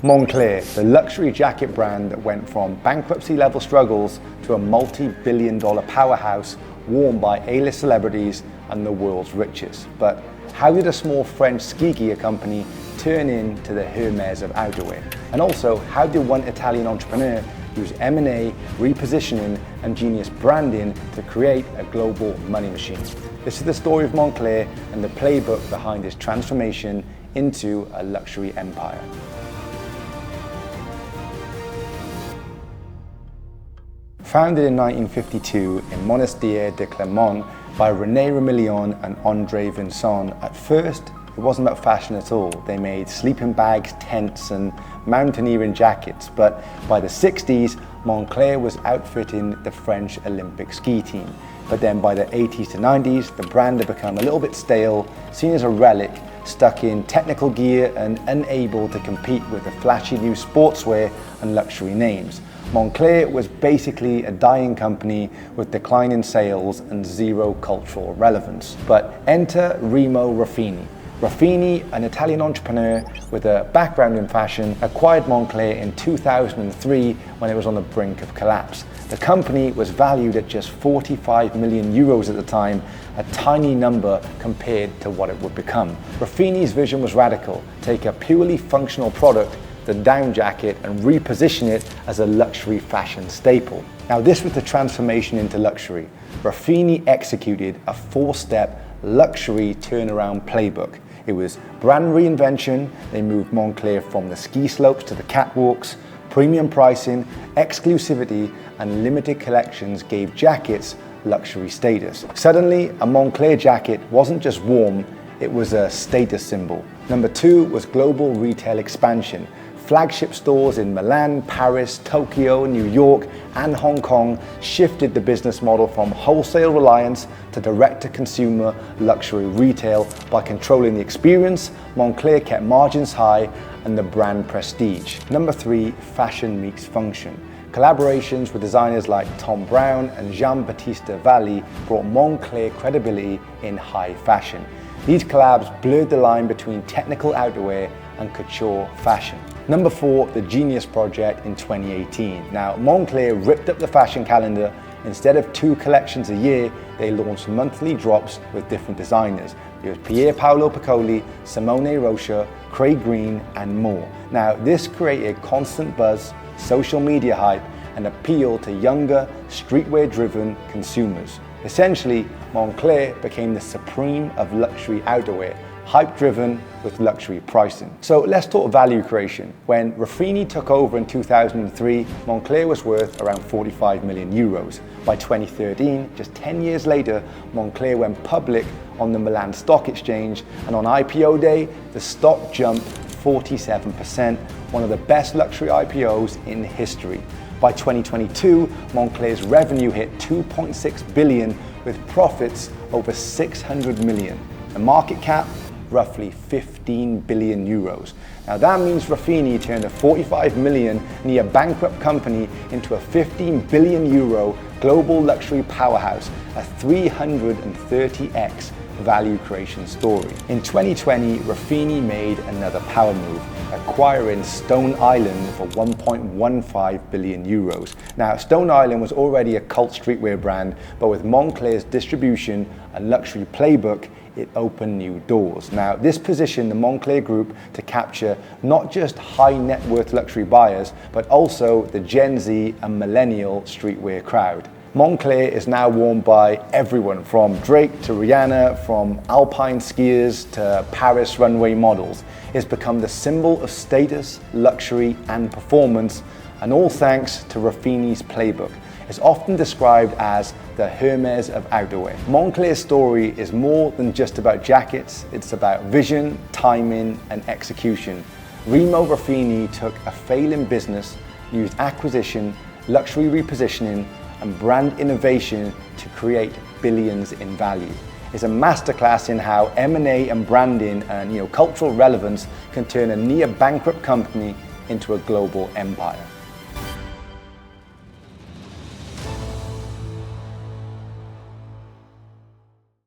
Moncler, the luxury jacket brand that went from bankruptcy-level struggles to a multi-billion-dollar powerhouse worn by A-list celebrities and the world's richest. But how did a small French ski gear company turn into the Hermes of outerwear? And also, how did one Italian entrepreneur use M&A, repositioning, and genius branding to create a global money machine? This is the story of Moncler and the playbook behind his transformation into a luxury empire. Founded in 1952 in Monastir de Clermont by René Ramillon and André Vincent, at first it wasn't about fashion at all. They made sleeping bags, tents and mountaineering jackets, but by the 60s Moncler was outfitting the French Olympic ski team. But then by the 80s to 90s the brand had become a little bit stale, seen as a relic, stuck in technical gear and unable to compete with the flashy new sportswear and luxury names. Moncler was basically a dying company with declining sales and zero cultural relevance. But enter Remo Ruffini. Ruffini, an Italian entrepreneur with a background in fashion, acquired Moncler in 2003 when it was on the brink of collapse. The company was valued at just 45 million euros at the time, a tiny number compared to what it would become. Ruffini's vision was radical: take a purely functional product, the down jacket, and reposition it as a luxury fashion staple. Now, this was the transformation into luxury. Ruffini executed a four-step luxury turnaround playbook. It was brand reinvention. They moved Moncler from the ski slopes to the catwalks. Premium pricing, exclusivity, and limited collections gave jackets luxury status. Suddenly, a Moncler jacket wasn't just warm, it was a status symbol. Number two was global retail expansion. Flagship stores in Milan, Paris, Tokyo, New York, and Hong Kong shifted the business model from wholesale reliance to direct-to-consumer luxury retail. By controlling the experience, Moncler kept margins high and the brand prestige. Number three, fashion meets function. Collaborations with designers like Thom Browne and Jean-Baptiste Valli brought Moncler credibility in high fashion. These collabs blurred the line between technical outerwear and couture fashion. Number four, the Genius Project in 2018. Now, Moncler ripped up the fashion calendar. Instead of 2 collections a year, they launched monthly drops with different designers. It was Pier Paolo Piccoli, Simone Rocha, Craig Green, and more. Now, this created constant buzz, social media hype, and appeal to younger, streetwear-driven consumers. Essentially, Moncler became the supreme of luxury outerwear, hype-driven with luxury pricing. So let's talk value creation. When Ruffini took over in 2003, Moncler was worth around 45 million euros. By 2013, just 10 years later, Moncler went public on the Milan Stock Exchange, and on IPO day, the stock jumped 47%, one of the best luxury IPOs in history. By 2022, Moncler's revenue hit 2.6 billion with profits over 600 million. The market cap, roughly 15 billion euros. Now that means Ruffini turned a 45 million near bankrupt company into a 15 billion euro global luxury powerhouse, a 330x value creation story. In 2020, Ruffini made another power move, acquiring Stone Island for 1.15 billion euros. Now, Stone Island was already a cult streetwear brand, but with Moncler's distribution and luxury playbook, it opened new doors. Now, this positioned the Moncler Group to capture not just high net worth luxury buyers, but also the Gen Z and millennial streetwear crowd. Moncler is now worn by everyone from Drake to Rihanna, from alpine skiers to Paris runway models. It's become the symbol of status, luxury, and performance, and all thanks to Ruffini's playbook. It's often described as the Hermes of outerwear. Moncler's story is more than just about jackets. It's about vision, timing, and execution. Remo Ruffini took a failing business, used acquisition, luxury repositioning, and brand innovation to create billions in value. It's a masterclass in how M&A and branding and cultural relevance can turn a near bankrupt company into a global empire.